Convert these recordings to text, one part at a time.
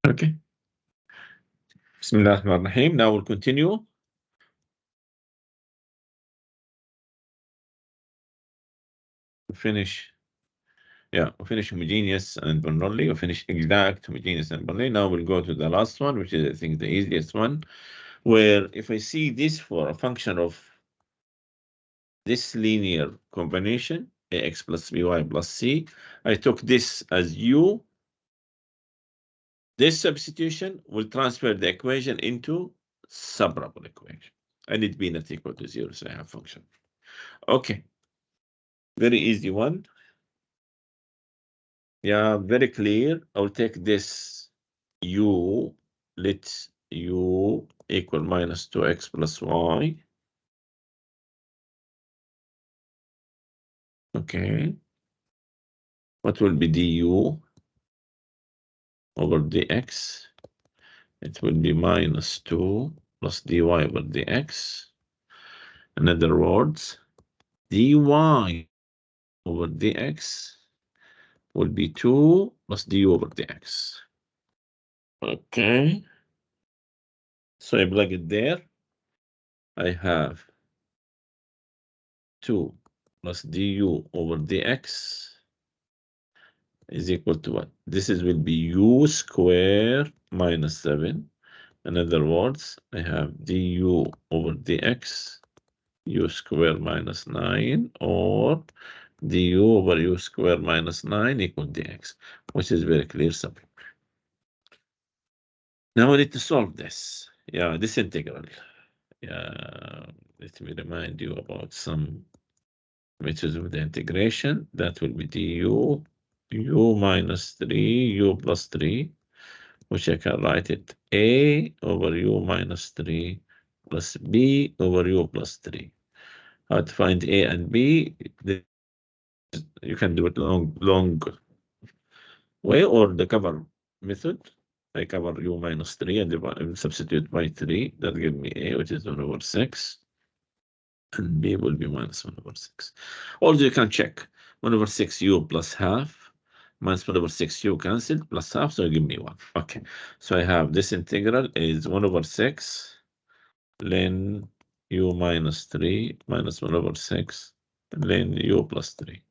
Okay. Bismillah ar-Rahman ar-Rahim. Now we'll continue. Finish. Yeah, we'll finish homogeneous and Bernoulli. We'll finish exact, homogeneous, and Bernoulli. Now we'll go to the last one, which is, I think, the easiest one, where if I see this for a function of this linear combination, ax plus by plus c, I took this as u. This substitution will transfer the equation into separable equation. And it be not equal to 0, so I have function. Okay. Very easy one. Yeah, very clear. I'll take this u, let u equal minus 2x plus y. Okay. What will be du over dx? It will be minus 2 plus dy over dx. In other words, dy over dx will be 2 plus du over dx. Okay. So I plug it there. I have 2 plus du over dx is equal to what? This will be u square minus 7. In other words, I have du over dx, u square minus 9, or du over u square minus 9 equal dx, which is very clear, simple. Now we need to solve this. Yeah, this integral. Yeah, let me remind you about some methods of the integration. That will be du u minus 3, u plus 3, which I can write it a over u minus 3 plus b over u plus 3. How to find a and b? You can do it long way, or the cover method. I cover u minus 3 and substitute by 3. That gives me a, which is 1 over 6. And b will be minus 1 over 6. Or you can check 1 over 6 u plus half minus 1 over 6 u cancelled plus half, so give me 1. Okay, so I have this integral is 1 over 6 ln u minus 3 minus 1 over 6 ln u plus 3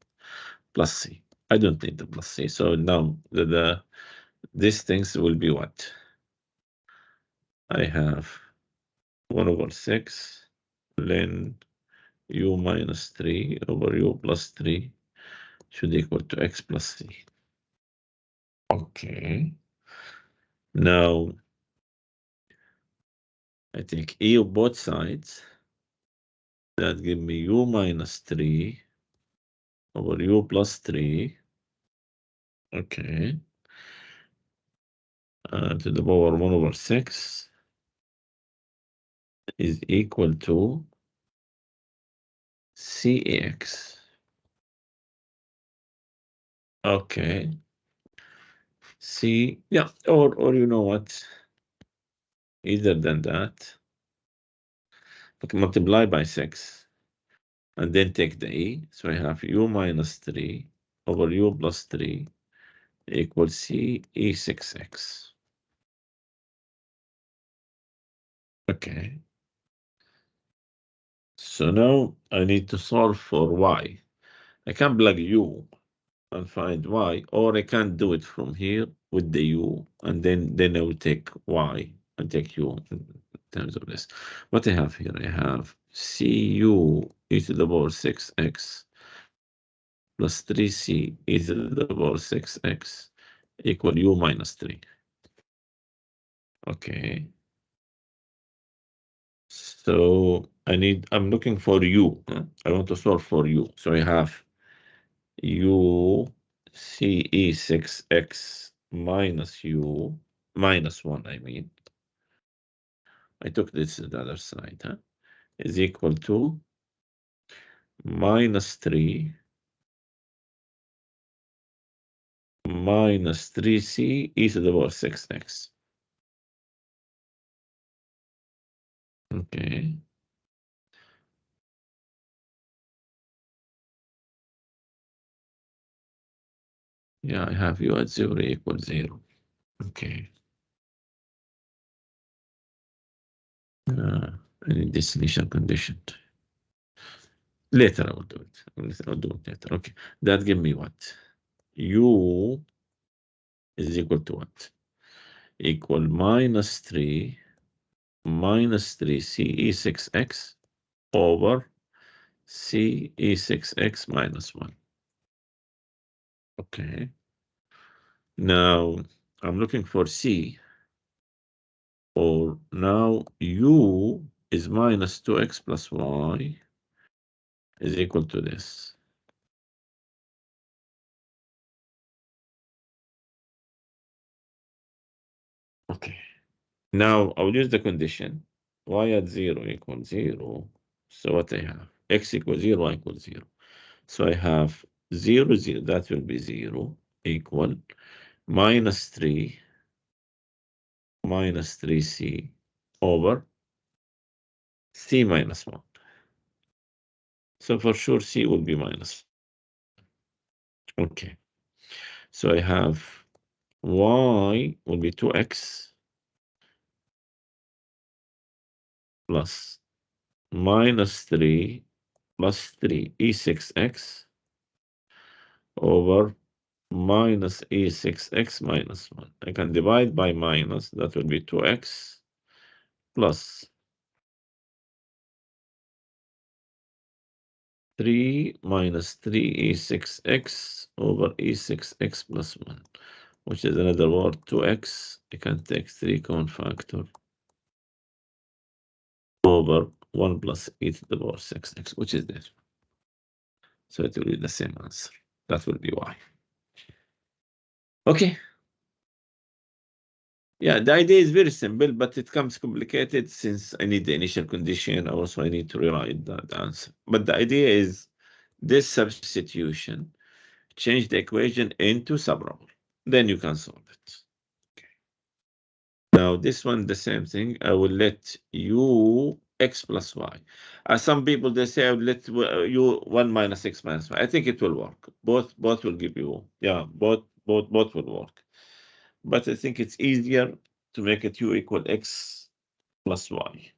plus c. I don't need the plus c, so now these things will be what? I have 1 over 6 ln u minus 3 over u plus 3 should equal to x plus c. Okay. Now, I take e of both sides. That gives me u minus 3 over u plus 3. Okay. To the power 1 over 6 is equal to Cx. Okay. C, yeah, or you know what? Either than that, but multiply by 6 and then take the e. So I have u minus 3 over u plus 3 equals C E6x. Okay. So now I need to solve for y. I can plug u and find y, or I can do it from here with the u, and then I will take y and take u in terms of this. What I have here, I have cu e to the power 6x plus 3c e to the power 6x equal u minus 3. Okay. So I'm looking for u. I want to solve for u. So I have u ce6x minus u minus 1, I mean. I took this to the other side, is equal to minus 3 minus 3c e to the power 6x. Okay. Yeah, I have u at 0 equals 0. Okay. I need this initial condition. Later I will do it. I'll do it later. Okay. That give me what? U is equal to what? Equal -3 CE6X over CE6X minus 1. Okay. Now I'm looking for C, or now U is minus 2x plus y is equal to this. Okay. Now I'll use the condition y at 0 equals 0. So what I have? X equals 0, y equals 0. So I have 0, 0, that will be 0 equal -3 -3c over c minus 1. So for sure c will be minus. Okay. So I have y will be 2x plus -3 plus 3 e6x over minus e6x minus 1. I can divide by minus, that will be 2x plus 3 minus 3 e6x over e6x plus 1, which is another word, 2x. I can take 3 common factor over 1 plus e to the power 6x, which is there. So it will be the same answer. That will be y. Okay. Yeah, the idea is very simple, but it comes complicated since I need the initial condition. Also, I need to rewrite the answer. But the idea is this substitution, change the equation into separable. Then you can solve it. Okay. Now, this one, the same thing. I will let u x plus y. Some people, they say, I will let u 1 minus x minus y. I think it will work. Both will give you, yeah, both will work. But I think it's easier to make it u equal x plus y.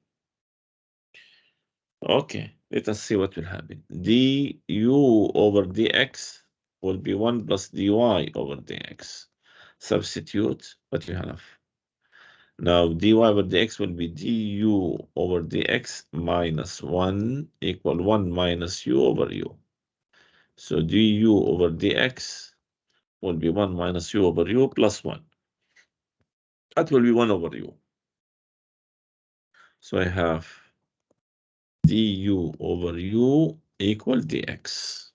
Okay, let us see what will happen. du over dx will be 1 plus dy over dx. Substitute what you have. Now dy over dx will be du over dx minus 1 equal 1 minus u over u. So du over dx will be 1 minus u over u plus 1. That will be 1 over u. So I have du over u equal dx.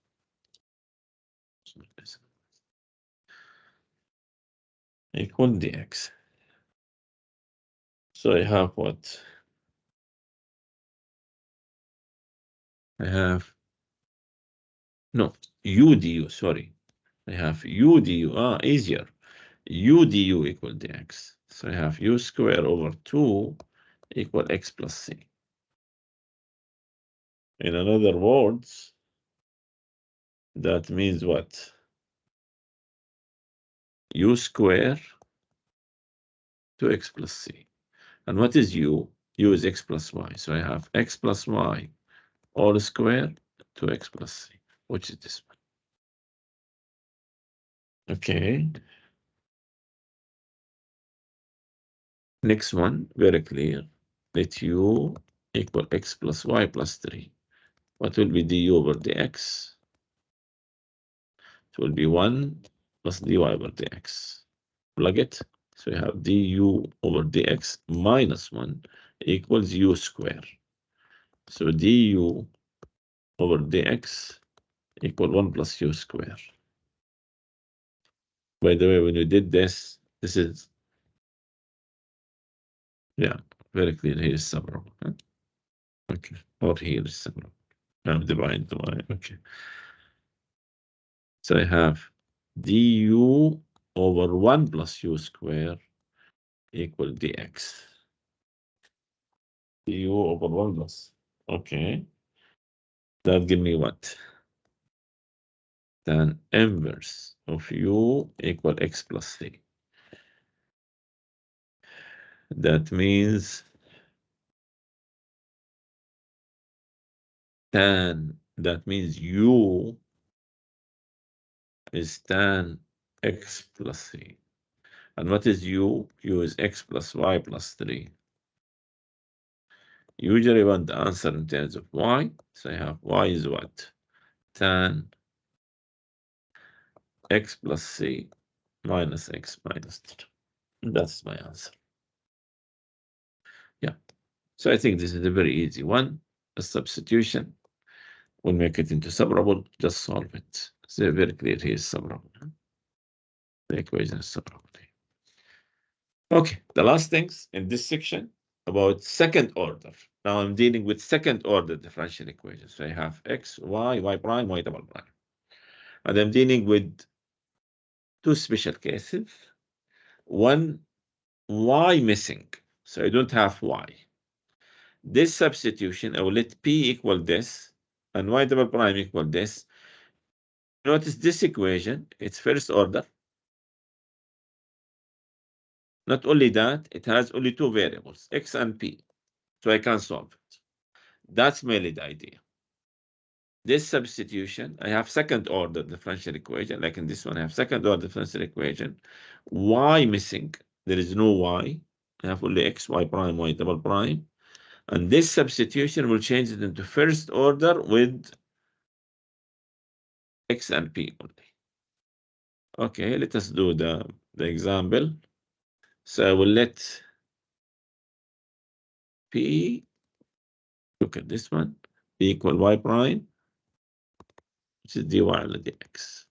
Equal dx. So I have what? I have, no, u du, sorry. I have u du, easier. U du equal dx. So I have u squared over 2 equal x plus c. In other words, that means what? U squared 2x plus c. And what is u? U is x plus y. So I have x plus y all squared 2x plus c, which is this one. Okay. Next one, very clear. Let u equal x plus y plus 3. What will be du over dx? It will be 1 plus dy over dx. Plug it. So you have du over dx minus 1 equals u squared. So du over dx equal 1 plus u squared. By the way, when you did this is, yeah, very clear. Here is separable. Huh? Okay, or here is separable. I'm dividing by, okay. So I have du over 1 plus u squared equal dx. Du over 1 plus. Okay. That give me what? Tan inverse of u equal x plus c. That means tan, that means u is tan x plus 3. And what is u? U is x plus y plus 3. Usually want the answer in terms of y. So I have y is what? Tan x plus c minus x minus 3. That's my answer. Yeah. So I think this is a very easy one. A substitution. We'll make it into separable. Just solve it. It's very clear here is separable. The equation is separable. Okay, the last things in this section about second order. Now I'm dealing with second order differential equations. So I have x, y, y prime, y double prime. And I'm dealing with two special cases. One, y missing. So I don't have y. This substitution, I will let p equal this and y double prime equal this. Notice this equation, it's first order. Not only that, it has only two variables, x and p. So I can solve it. That's mainly the idea. This substitution, I have second order differential equation. Like in this one, I have second order differential equation. Y missing. There is no y. I have only x, y prime, y double prime. And this substitution will change it into first order with x and p only. Okay, let us do the example. So I will let p, look at this one, p equal y prime, which is dy on the dx.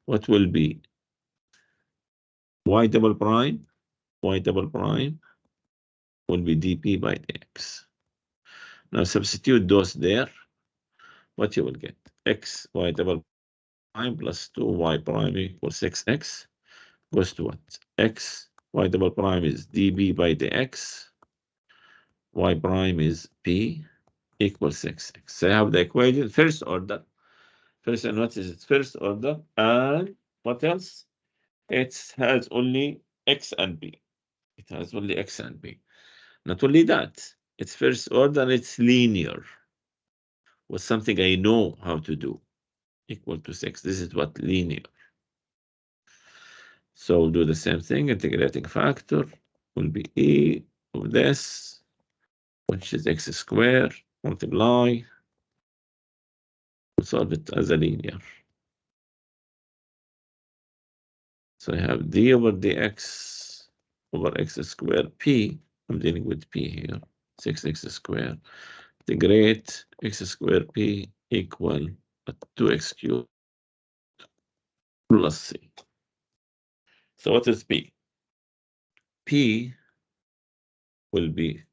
What will be y double prime? Y double prime will be dp by dx. Now substitute those there. What you will get? X, y double prime plus 2y prime equals 6x. Goes to what? X, y double prime is db by dx. Y prime is p equals 6x. So I have the equation first order. First, and what is its first order? And what else? It has only x and p. It has only x and p. Not only that, it's first order, it's linear. Was something I know how to do. Equal to 6. This is what linear. So we'll do the same thing. Integrating factor will be e of this, which is x squared, multiply. We'll solve it as a linear. So I have d over dx over x squared p. I'm dealing with p here. 6x squared. Integrate x squared p equal 2x cubed plus c. So what is p? P will be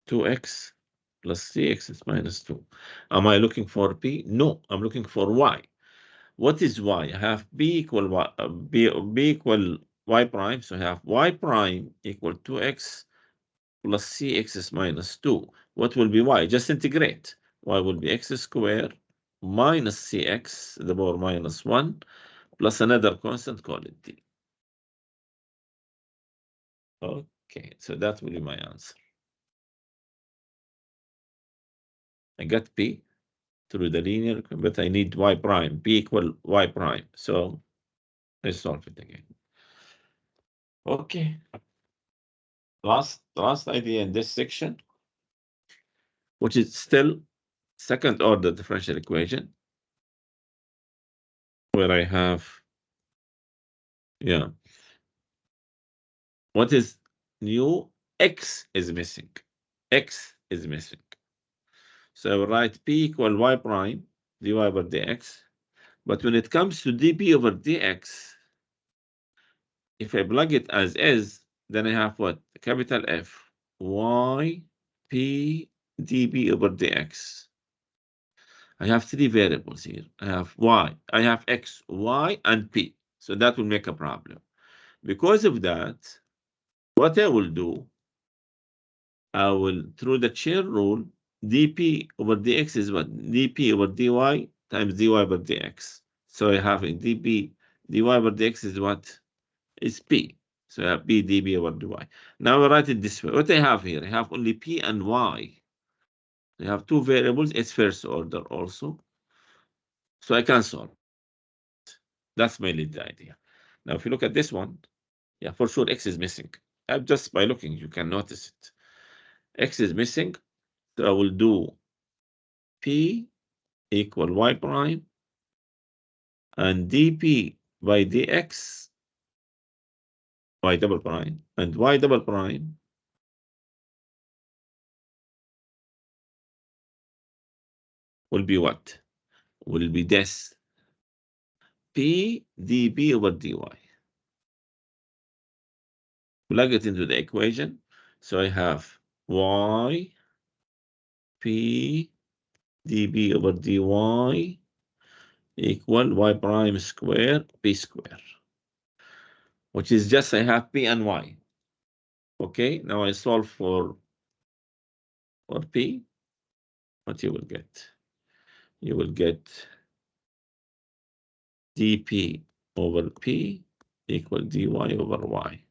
2x plus 3x is minus 2. Am I looking for p? No, I'm looking for y. What is y? I have b equal y, b equal y prime. So I have y prime equal 2x plus cx is minus 2. What will be y? Just integrate. Y will be x squared minus cx to the power minus 1 plus another constant, call it d. Okay, so that will be my answer. I got p through the linear, but I need y prime, p equal y prime. So let's solve it again. Okay. Last idea in this section, which is still second order differential equation, where I have, yeah, what is new? X is missing. X is missing. So I will write p equal y prime dy over dx. But when it comes to dp over dx, if I plug it as is, then I have what? Capital F, y, p, dp over dx. I have three variables here. I have y, I have x, y, and p. So that will make a problem. Because of that, what I will do, I will, through the chain rule, dp over dx is what? dp over dy times dy over dx. So I have in dp, dy over dx is what? Is p. So I have p db over dy. Now I write it this way. What I have here, I have only p and y. You have two variables, it's first order also. So I can solve. That's mainly the idea. Now, if you look at this one, yeah, for sure, X is missing. Just by looking, you can notice it. X is missing. So I will do P equal Y prime and dP by dx, Y double prime, and Y double prime will be what? Will be this P dP over dy. Plug it into the equation. So I have Y P dP over dy equal Y prime square P square, which is just I have P and Y. Okay, now I solve for P. What you will get? You will get dP over P equal dy over y,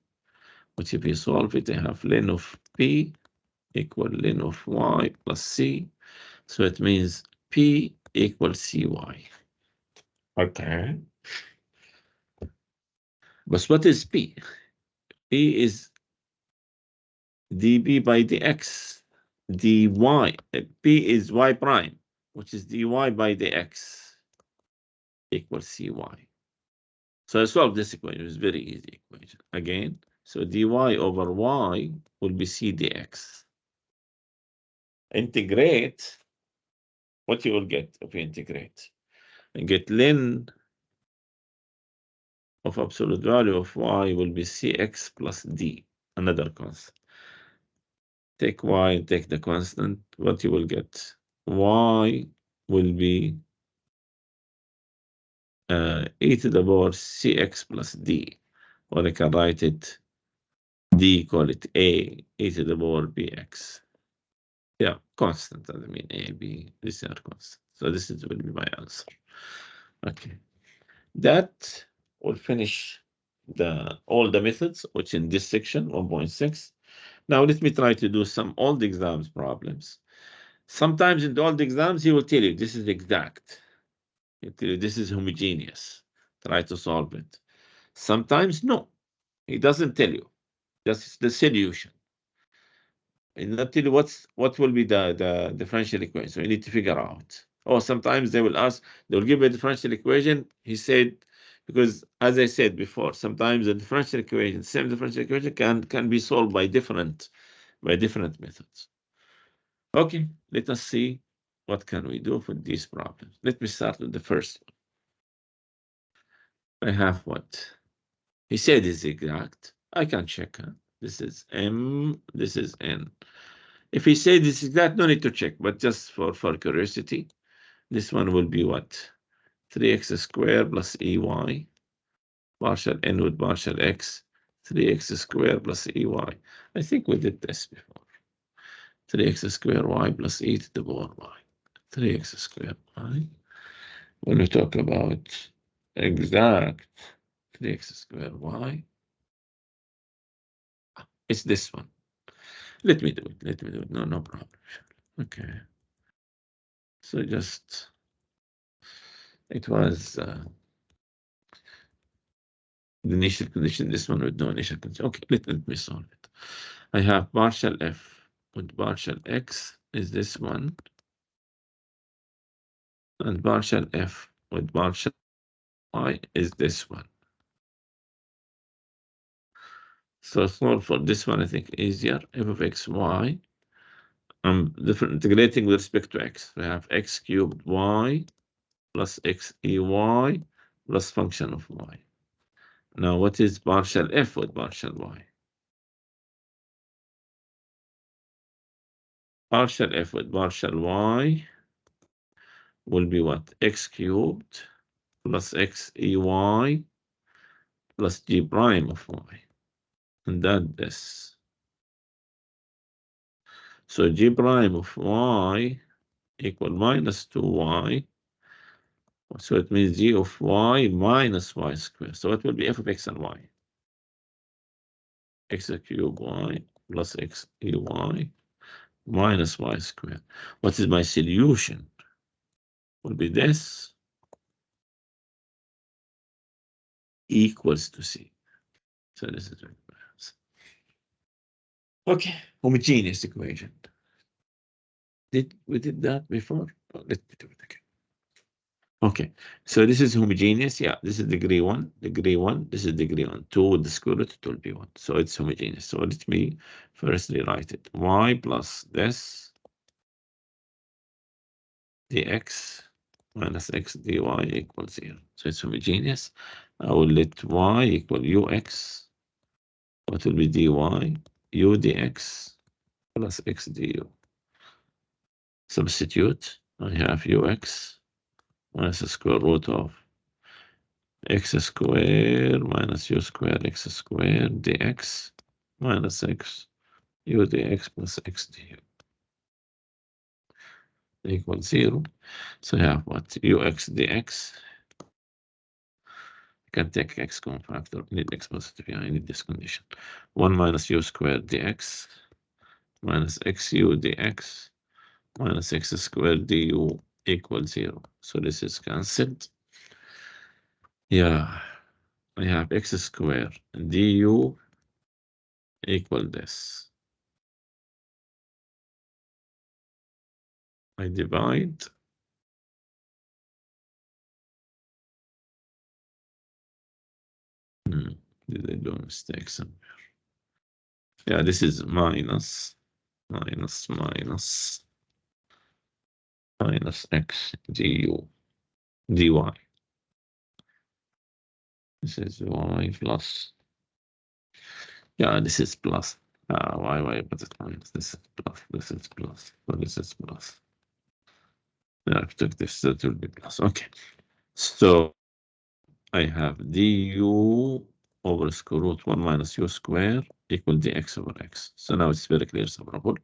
which if you solve it, I have ln of P equal ln of y plus C. So it means P equals Cy. Okay. But what is P? P is dB by dx. dy. P is y prime, which is dy by dx equals Cy. So I solve this equation. It's very easy equation. Again, so dy over y will be C dx. Integrate, what you will get if you integrate? And get ln of absolute value of y will be Cx plus d, another constant. Take y and take the constant, what you will get? Y will be e to the power Cx plus d, or I can write it d, call it a, e to the power bx. Yeah, constant, I mean a, b, these are constant. So this will be my answer. Okay, that will finish all the methods, which in this section 1.6. Now let me try to do some old exams problems. Sometimes in the old exams, he will tell you this is exact. He'll tell you this is homogeneous. Try to solve it. Sometimes no, he doesn't tell you. Just the solution. And not tell you what will be the differential equation. So you need to figure out. Or sometimes they will ask, they'll give a differential equation. He said, because as I said before, sometimes the differential equation, same differential equation can be solved by different methods. Okay, let us see what can we do for these problems. Let me start with the first one. I have what? He said is exact. I can check. This is M, this is N. If he said this is exact, no need to check, but just for curiosity, this one will be what? 3x squared plus EY, partial N with partial X, 3x squared plus EY. I think we did this before. 3x squared Y plus e to the power Y. 3x squared Y. When we talk about exact 3x squared Y, it's this one. Let me do it. No problem. Okay. So just, it was the initial condition, this one with no initial condition. Okay, let me solve it. I have partial f with partial x is this one, and partial f with partial y is this one. So solve for this one, I think easier. F of x, y. I'm integrating with respect to x. We have x cubed y plus x e y plus function of y. Now, what is partial f with partial y? Partial f with partial y will be what? X cubed plus x e y plus g prime of y. And that this. So g prime of y equal minus 2y. So it means g of y minus y squared. So it will be f of x and y. X cubed y plus x e y minus y squared. What is my solution? Will be this equals to C. So this is okay, homogeneous equation. We did that before? Oh, let me do it again. Okay, so this is homogeneous. Yeah, this is degree 1, degree 1. This is degree 1. 2 with the square root, it will be 1. So it's homogeneous. So let me firstly write it. Y plus this dx minus x dy equals 0. So it's homogeneous. I will let y equal ux. What will be dy? U dx plus x du. Substitute. I have ux minus the square root of x squared minus u squared x squared dx minus x u dx plus x du equals 0. So I have what? Ux dx. I can take x common factor. I need x positive. Yeah, I need this condition. 1 minus u squared dx minus xu dx minus x squared du equals 0. So this is cancelled. Yeah, I have x squared du equal this. I divide. Did I do a mistake somewhere? Yeah, this is minus x du dy. This is y plus. Yeah, this is plus. Y, but it's minus. This is plus. This is plus. So this is plus. Yeah, I took this, that will be plus. Okay. So I have du over square root 1 minus u squared equal dx over x. So now it's very clear, separable.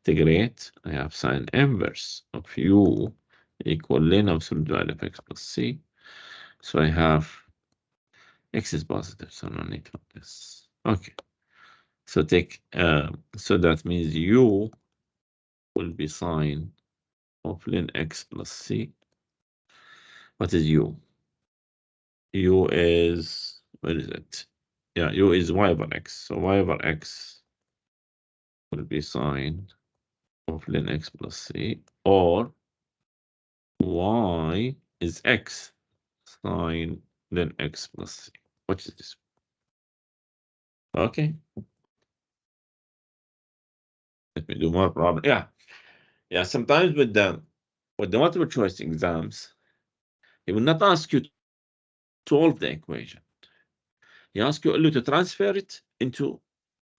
Integrate. I have sine inverse of u equal ln absolute value of x plus c. So I have x is positive, so no need for this. Okay. So take so that means u will be sine of ln x plus c. What is u? U is, where is it? Yeah, u is y over x. So y over x will be sine of ln x plus c, or y is x sine ln x plus c. What is this? Okay. Let me do more problem. Yeah. Sometimes with the multiple choice exams, he will not ask you to solve the equation. He asks you only to transfer it into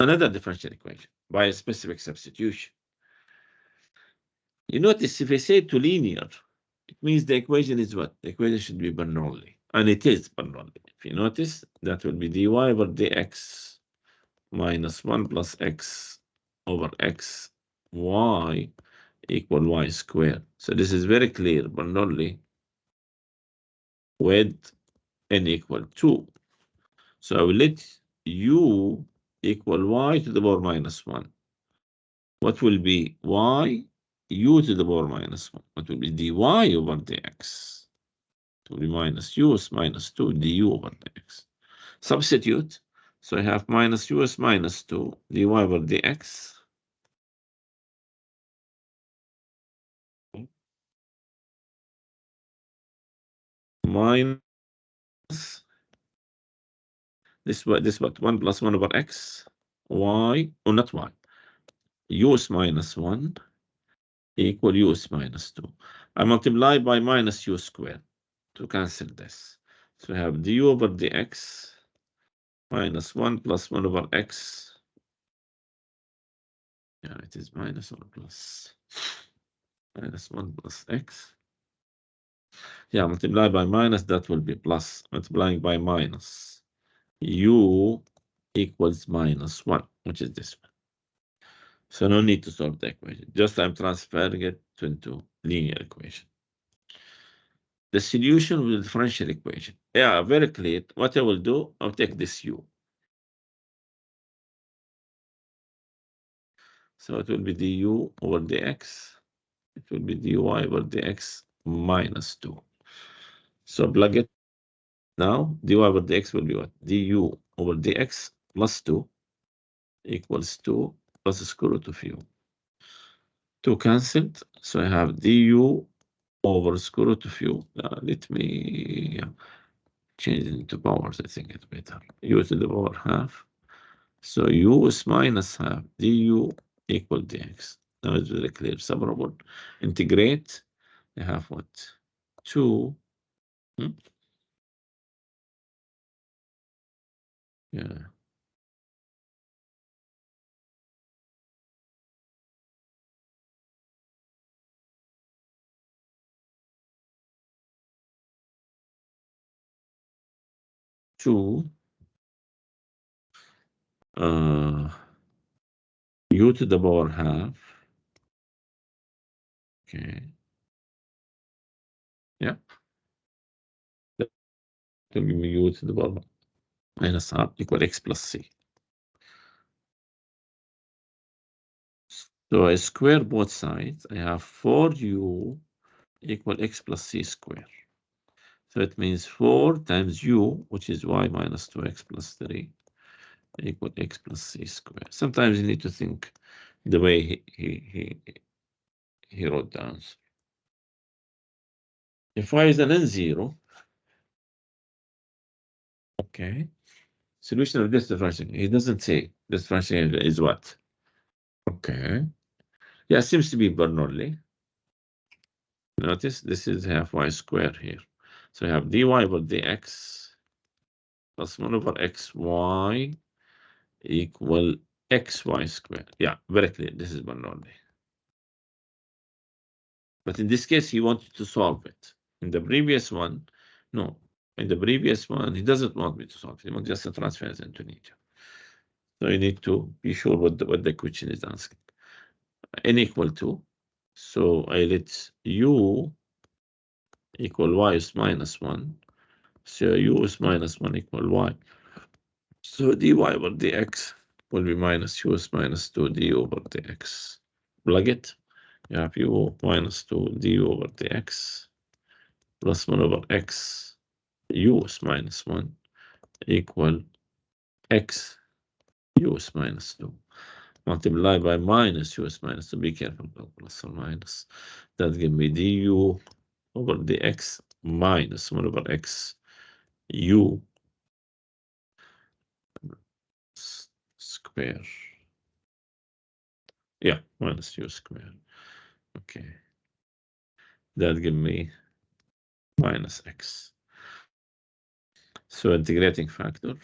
another differential equation by a specific substitution. You notice if I say to linear, it means the equation is what? The equation should be Bernoulli, and it is Bernoulli. If you notice, that will be dy over dx minus 1 plus x over x y equal y squared. So this is very clear, Bernoulli with n equal 2. So I will let u equal y to the power minus 1. What will be y? U to the power minus 1. What will be dy over dx? It will be minus u is minus 2 du over dx. Substitute. So I have minus u is minus 2 dy over dx. Minus this what 1 plus 1 over x y, or not y, u is minus 1 equal u is minus 2. I multiply by minus u squared to cancel this. So I have du over dx minus 1 plus 1 over x. Yeah, it is minus or plus. Minus 1 plus x. Yeah, multiply by minus, that will be plus. Multiplying by minus. U equals minus 1, which is this one. So no need to solve the equation. Just I'm transferring it into linear equation. The solution with the differential equation. Yeah, very clear. What I will do, I'll take this u. So it will be du over dx. It will be dy over dx minus 2. So plug it now. dy over dx will be what? Du over dx plus 2 equals 2 plus the square root of u. 2 cancelled. So I have du over square root of u. Let me change it into powers. I think it's better. U to the power half. So u is minus half du equal dx. Now it's very clear. Separable. Integrate. I have what? 2. Yeah. Two u to the power half. Okay. Yeah. That will give me u to the power minus half equal x plus c. So I square both sides. I have 4u equal x plus c square. So it means 4 times u, which is y minus 2x plus 3, equal x plus c square. Sometimes you need to think the way he wrote down. If y is a non-zero, okay, solution of this differential. He doesn't say this differential is what. Okay. Yeah, it seems to be Bernoulli. Notice this is half y squared here. So we have dy over dx plus 1 over xy equal xy squared. Yeah, very clear. This is Bernoulli. But in this case, he wanted to solve it. In the previous one, no. In the previous one, he doesn't want me to solve it. He wants just to transfer it into nature. So you need to be sure what the question is asking. N equal to. So I let u equal y is minus 1. So u is minus 1 equal y. So dy over dx will be minus u is minus 2 du over dx. Plug it. You have u minus 2 du over dx plus 1 over x u is minus 1 equal x u is minus 2. Multiply by minus u is minus 2. Be careful about plus or minus. That gives me du over dx minus 1 over x u square. Yeah, minus u square. Okay. That gives me minus x. So integrating factor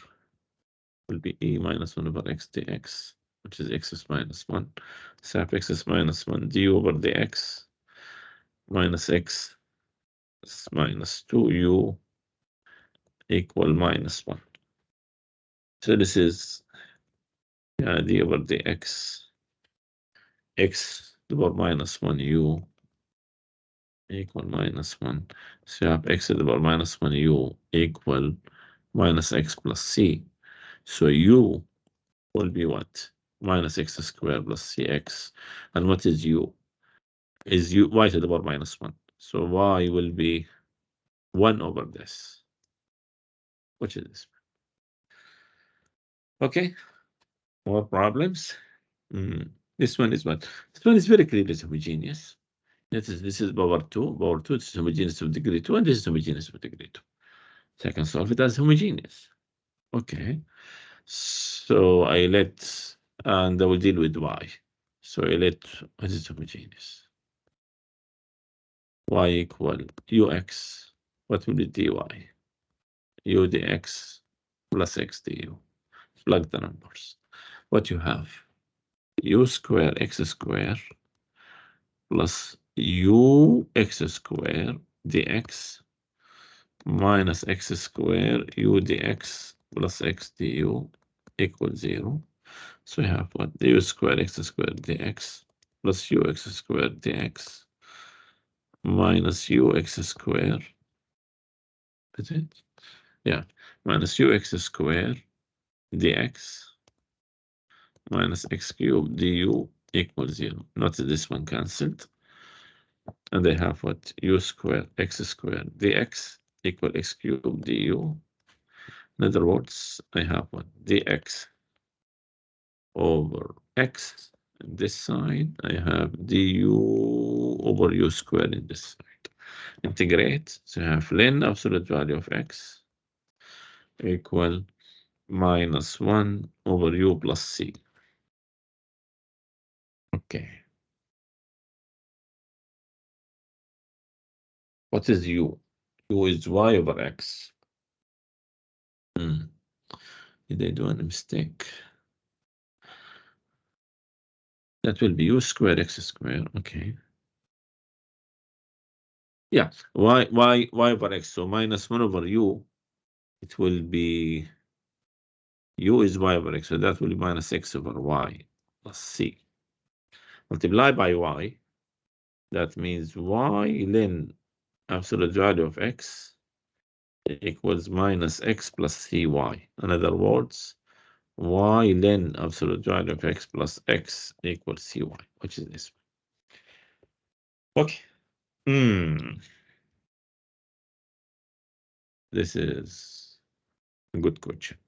will be e minus 1 over x dx, which is x is minus 1. Sap x is minus 1 du over dx minus x is minus 2u equal minus 1. So this is d over dx x to the power minus 1u equal minus 1. So you have x to the power minus 1u equal minus x plus c. So u will be what? Minus x squared plus cx. And what is u? Is u y to the power minus 1. So y will be 1 over this. Which is this? Okay. More problems? This one is what? This one is very clearly homogeneous. This is power 2. Power 2 is homogeneous of degree 2, and this is homogeneous of degree 2. So I can solve it as homogeneous. Okay. So I let, and I will deal with y. So I let, what is homogeneous? Y equal ux. What will be dy? U dx plus x du. Plug the numbers. What you have? U square x square plus ux square dx minus x square u dx plus x du equals 0. So we have what? U square x square dx plus ux square dx minus ux square. Is it? Yeah. Minus ux square dx minus x cubed du equals 0. Notice this one cancelled. And I have what? U squared x squared dx equal x cubed du. In other words, I have what? Dx over x. On this side, I have du over u squared in this side. Integrate, so I have ln absolute value of x equal -1 over u plus c. Okay. What is u? U is y over x. Did I do a mistake? That will be u squared x squared. Okay. Yeah, y over x. So -1 over u. It will be u is y over x. So that will be -x over y plus c. Multiply by y. That means y ln absolute value of x equals -x plus cy. In other words, y ln absolute value of x plus x equals cy, which is this one. Okay. This is a good question.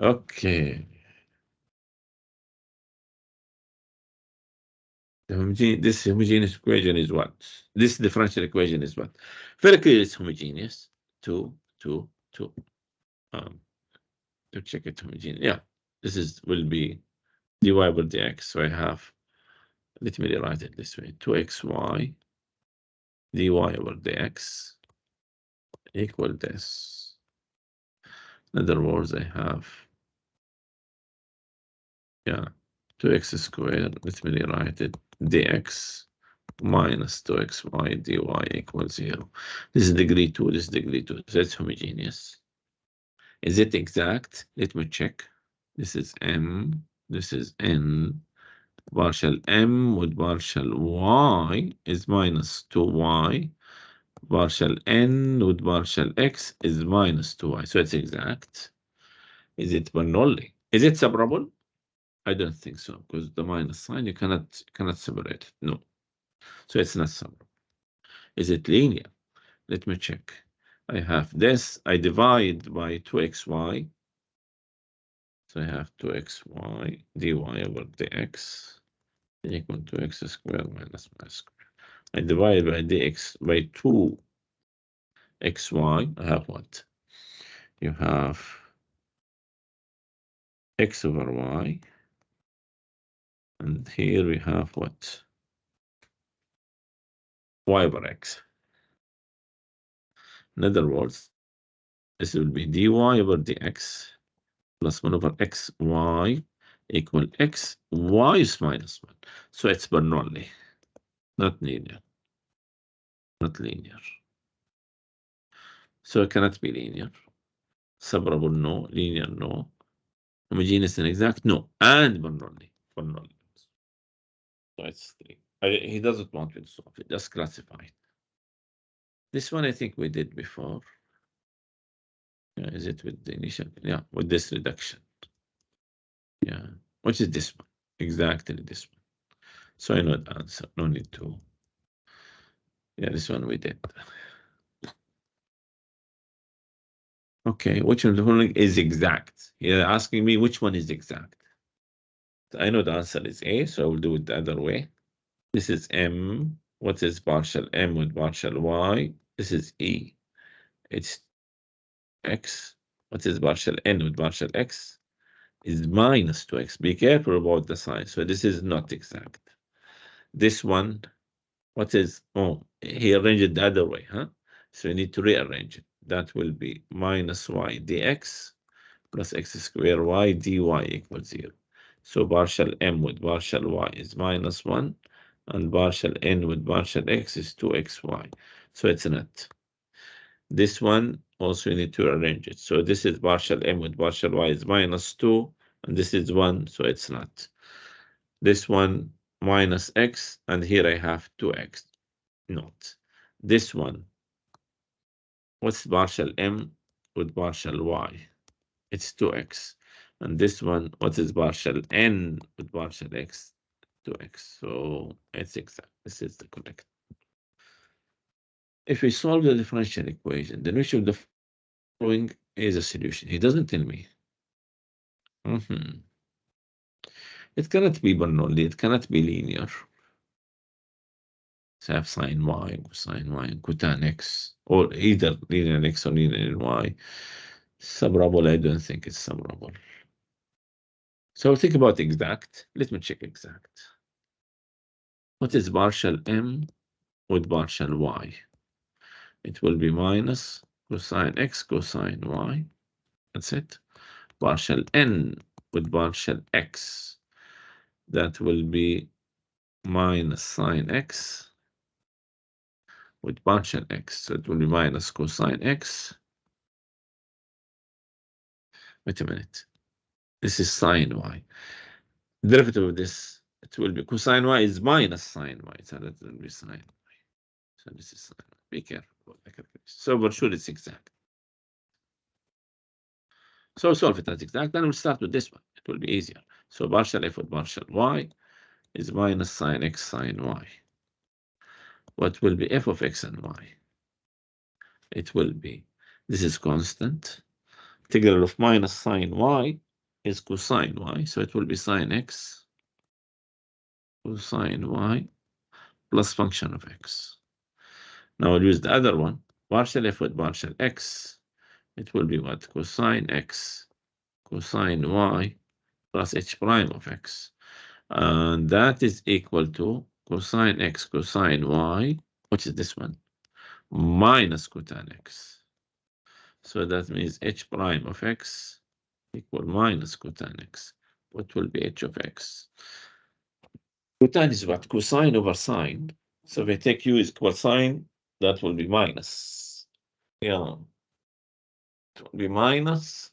Okay. This homogeneous equation is what? This differential equation is what? Very clear it's homogeneous. 2, 2, 2. To check it homogeneous. Yeah, this will be dy over dx. So I have, let me rewrite it this way: 2xy dy over dx equal this. In other words, I have, yeah, 2x squared, let me rewrite it, dx minus 2xy dy equals 0. This is degree 2, this is degree 2. So it's homogeneous. Is it exact? Let me check. This is m, this is n. Partial m with partial y is -2y. Partial n with partial x is -2y. So it's exact. Is it Bernoulli? Is it separable? I don't think so, because the minus sign you cannot separate it. No. So it's not separable. Is it linear? Let me check. I have this. I divide by 2xy. So I have 2xy dy over dx equal to x squared minus y squared. I divide by dx by 2xy. I have what? You have x over y. And here we have what? Y over x. In other words, this will be dy over dx plus 1 over xy equal x, y is -1. So it's Bernoulli, not linear. Not linear. So it cannot be linear. Separable, no. Linear, no. Homogeneous and exact, no. And Bernoulli. Bernoulli. So it's 3. He doesn't want me to solve it. Just classify it. This one I think we did before. Yeah, is it with the initial? Yeah, with this reduction. Yeah, which is this one. Exactly this one. So I know the answer. No need to. Yeah, this one we did. Okay, which one of the following is exact? You're asking me which one is exact. I know the answer is A, so I will do it the other way. This is M. What is partial M with partial Y? This is E. It's X. What is partial N with partial X? Is -2X. Be careful about the sign. So this is not exact. This one, what is, oh, he arranged it the other way, huh? So you need to rearrange it. That will be -y dx plus x squared y dy equals 0. So partial m with partial y is -1, and partial n with partial x is 2xy. So it's not. This one also you need to arrange it. So this is partial m with partial y is -2, and this is 1, so it's not. This one minus x, and here I have 2x. Not. This one, what's partial m with partial y? It's 2x. And this one, what is partial n with partial x? 2x. So it's exact. This is the correct. If we solve the differential equation, then which of the following is a solution? He doesn't tell me. It cannot be Bernoulli. It cannot be linear. So I have sine y, cosine y, and cotan x, or either linear x or linear y. Subrable, I don't think it's subrable. So think about exact. Let me check exact. What is partial m with partial y? It will be minus cosine x, cosine y. That's it. Partial n with partial x. That will be minus sine x with partial x. So it will be minus cosine x. Wait a minute. This is sine y. Derivative of this, it will be cosine y is minus sine y. So that will be sine y. So this is sine y. Be careful. So for sure it's exact. So solve it as exact. Then we'll start with this one. It will be easier. So partial f with partial y is minus sine x sine y. What will be f of x and y? It will be, this is constant. Integral of minus sine y is cosine y. So it will be sine x cosine y plus function of x. Now we'll use the other one. Partial f with partial x. It will be what? Cosine x cosine y plus h prime of x. And that is equal to cosine x cosine y, which is this one, minus cotan x. So that means h prime of x equal minus cotan x. What will be h of x? Cotan is what? Cosine over sine. So if I take u is equal sine, that will be minus. Yeah. It will be minus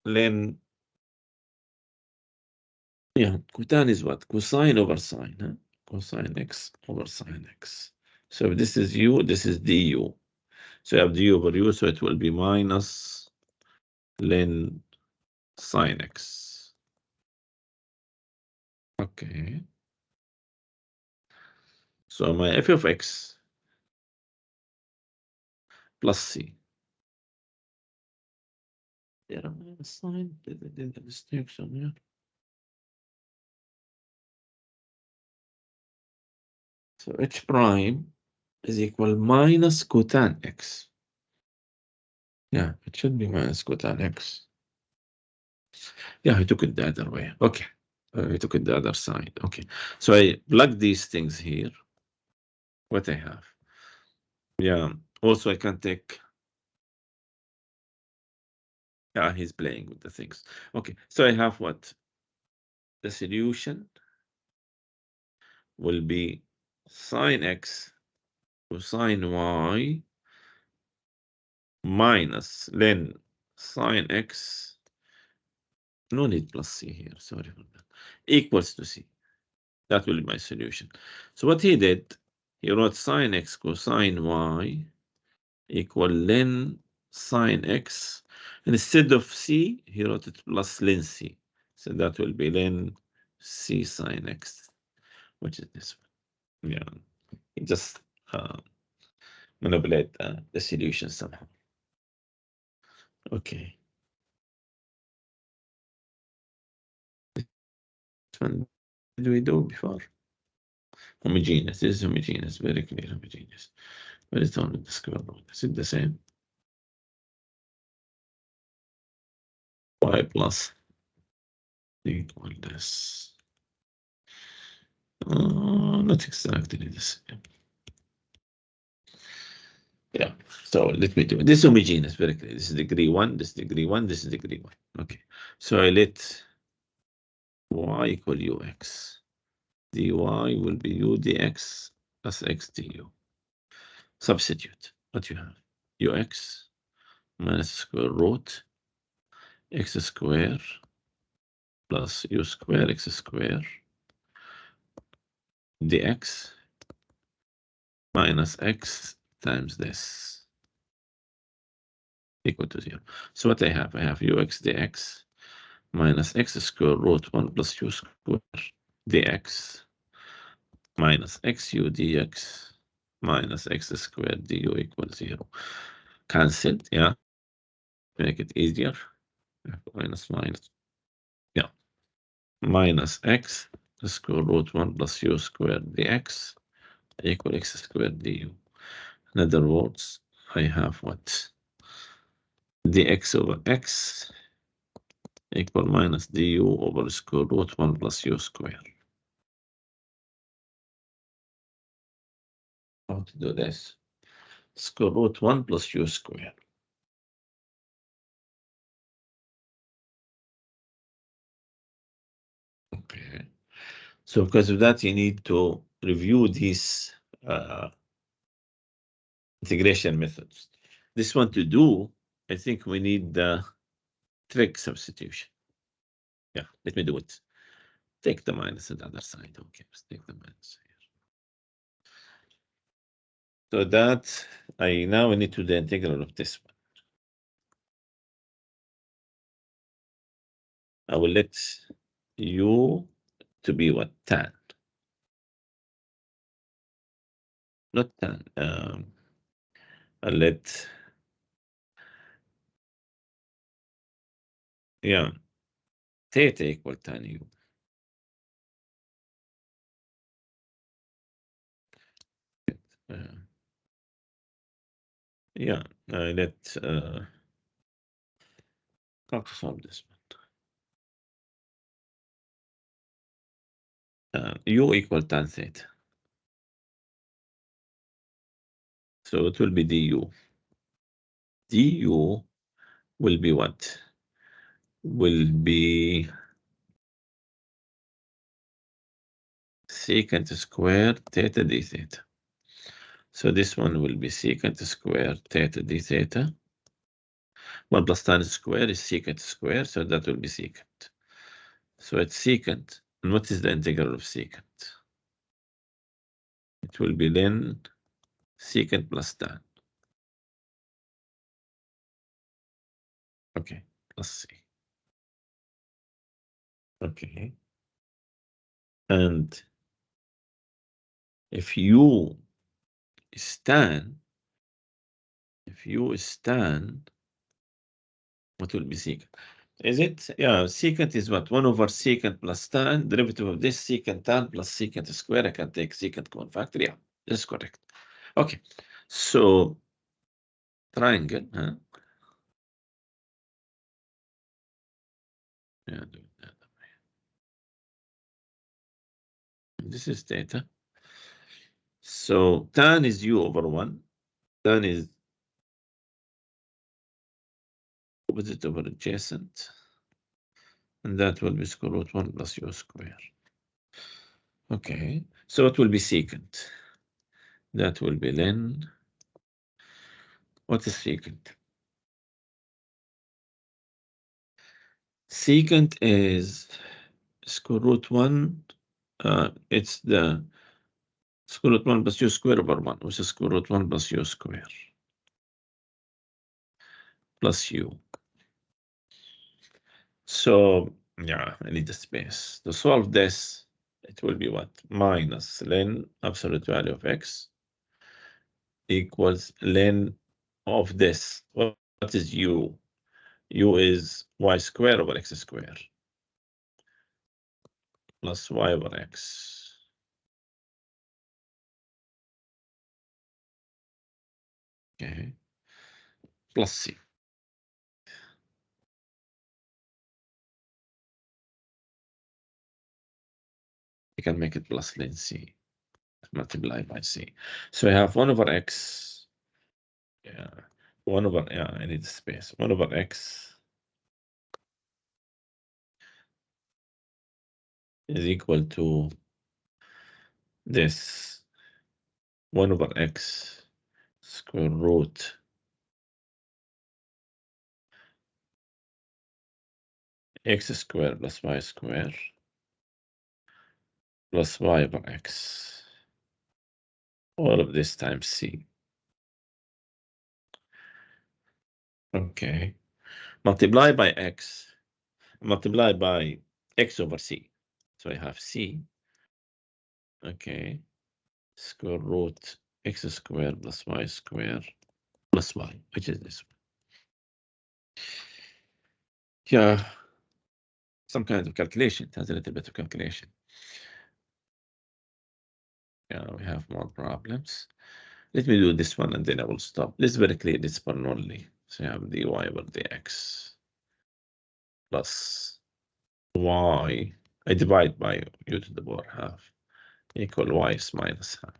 ln. Yeah, cotan is what? Cosine over sine, huh? Cosine x over sine x. So if this is u, this is du. So you have du over u, so it will be minus ln sine x. Okay. So my f of x plus c. There are minus sign. Did a mistake somewhere. So h prime is equal minus cotan x. Yeah, it should be minus cotan x. Yeah, I took it the other way. Okay. I took it the other side. Okay. So I plug these things here. What I have. Yeah. Also, I can take. Yeah, he's playing with the things. Okay. So I have what? The solution will be sine x cosine y minus ln sine x. No need plus c here. Sorry for that. Equals to c. That will be my solution. So what he did, he wrote sine x cosine y equal ln sine x. And instead of c, he wrote it plus ln c. So that will be ln c sine x, which is this one. Yeah, he just manipulate the solution somehow. Okay. Which one did we do before? Homogeneous. This is homogeneous, very clear homogeneous. Where is only the square root? Is it the same? Y plus equal this. Not exactly the same. Yeah, so let me do it. This is homogeneous, very clear. This is degree 1, this is degree 1, this is degree 1. Okay, so I let y equal ux. dy will be u dx plus x du. Substitute what you have. Ux minus square root x square plus u square x square dx minus x times this equal to 0. So what I have ux dx minus x square root 1 plus u square dx minus xu dx minus x squared du equals 0. Cancelled, yeah. Make it easier. Minus, yeah. Minus x square root 1 plus u squared dx equal x squared du. In other words, I have what? Dx over x equal minus du over square root 1 plus u squared. How to do this? Square root 1 plus u squared. Okay. So because of that, you need to review these integration methods. This one to do, I think we need the trig substitution. Yeah, let me do it. Take the minus on the other side. Okay, let's take the minus here. So that I now need to do the integral of this one. I will let u to be what? Tan. Not tan. I'll let, yeah, theta equal tan u. Yeah, I let, how to solve this one? U equal tan theta. So it will be du. Du will be what? Will be secant squared theta d theta. So this one will be secant squared theta d theta. 1 plus tan squared is secant squared, so that will be secant. So it's secant. And what is the integral of secant? It will be then secant plus tan. Okay, let's see. Okay. And if u is tan, what will be secant? Is it? Yeah, secant is what? 1 over secant plus tan, derivative of this secant tan plus secant square. I can take secant common factor. Yeah, that's correct. Okay, so triangle, huh? Yeah, do it that way. This is theta. So tan is u over 1. Tan is opposite over adjacent. And that will be square root 1 plus u square. Okay, so it will be secant. That will be then. What is secant? Secant is square root 1. It's the square root 1 plus u square over 1, which is square root 1 plus u square plus u. So, yeah, I need the space. To solve this, it will be what? Minus ln absolute value of x equals ln of this. What is u? U is y square over x square plus y over x. Okay, plus c. You can make it plus ln c, multiply by c. So I have 1 over x. Yeah, 1 over, yeah, I need space. 1 over x is equal to this 1 over x square root x square plus y square plus y over x. All of this times c. Okay. Multiply by x, multiply by x over c. So I have c Okay, square root x squared plus y squared plus y, which is this one. Yeah, some kind of calculation. It has a little bit of calculation. Yeah, we have more problems. Let me do this one and then I will stop. This is very clear. This Bernoulli. So you have dy over dx plus y. I divide by u to the power half equal y minus half.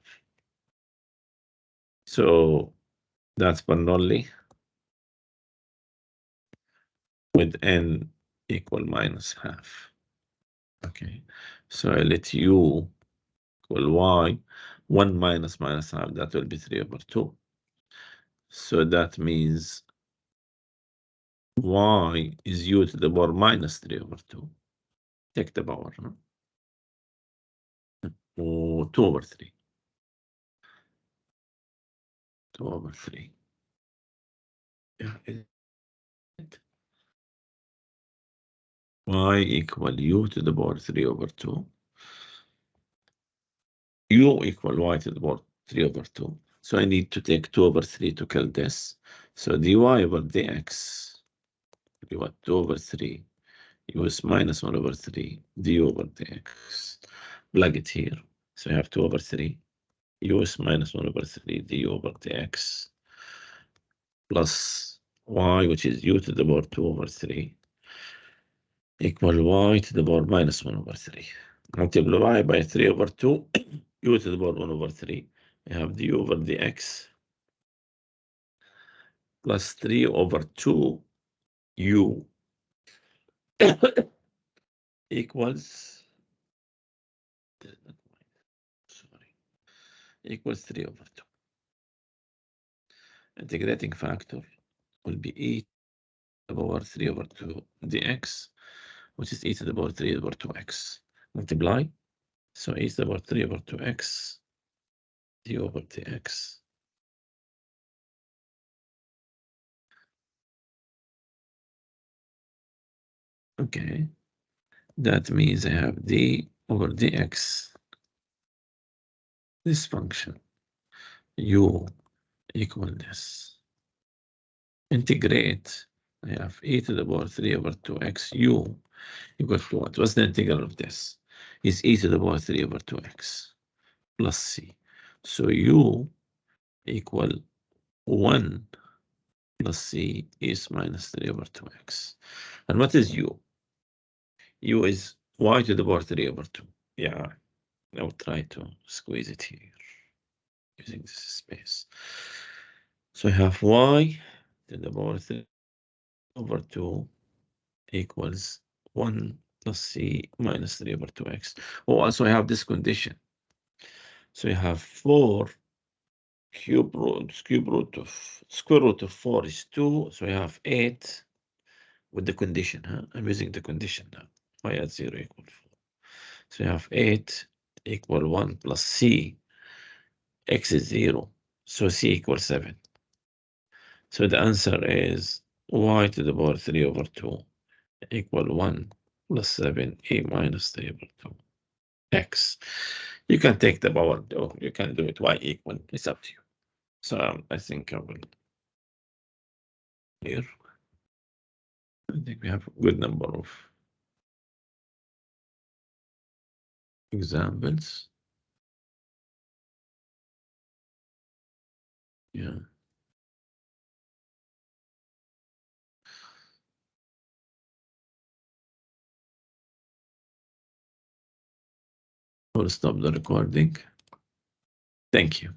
So that's Bernoulli with n equal minus half. Okay, so I let u equal y. 1 minus half, that will be 3 over 2. So that means y is u to the power minus 3 over 2. Take the power, no? Or 2 over 3. 2 over 3. Yeah. Y equal u to the power 3 over 2. U equal y to the power 3 over 2. So I need to take 2 over 3 to kill this. So dy over dx, you want 2 over 3, u is minus 1 over 3, du over dx. Plug it here. So I have 2 over 3, u is minus 1 over 3, du over dx, plus y, which is u to the power 2 over 3, equal y to the power minus 1 over 3. Multiply by 3 over 2, u to the power 1 over 3. I have du over dx plus 3 over 2 u equals, sorry, equals 3 over 2. Integrating factor will be e to the power 3 over 2 dx, which is e to the power 3 over 2x. Multiply. So e to the power 3 over 2x d over dx. Okay. That means I have d over dx. This function u equal this. Integrate. I have e to the power 3 over 2x u equal to what? What's the integral of this? Is e to the power 3 over 2x plus c. So u equal 1 plus c is minus 3 over 2x. And what is u? U is y to the power 3 over 2. Yeah, I will try to squeeze it here using this space. So I have y to the power 3 over 2 equals 1 plus c minus 3 over 2x. Oh, also I have this condition. So you have 4 square root of 4 is 2. So I have 8 with the condition. Huh? I'm using the condition now. Y at 0 equal 4. So you have 8 equal 1 plus c. X is 0. So c equals 7. So the answer is y to the power 3 over 2 equal 1 plus 7 a minus 3 over 2 x. You can take the power, though. You can do it y equal. It's up to you. So I think I will here. I think we have a good number of examples. Yeah. I'll stop the recording. Thank you.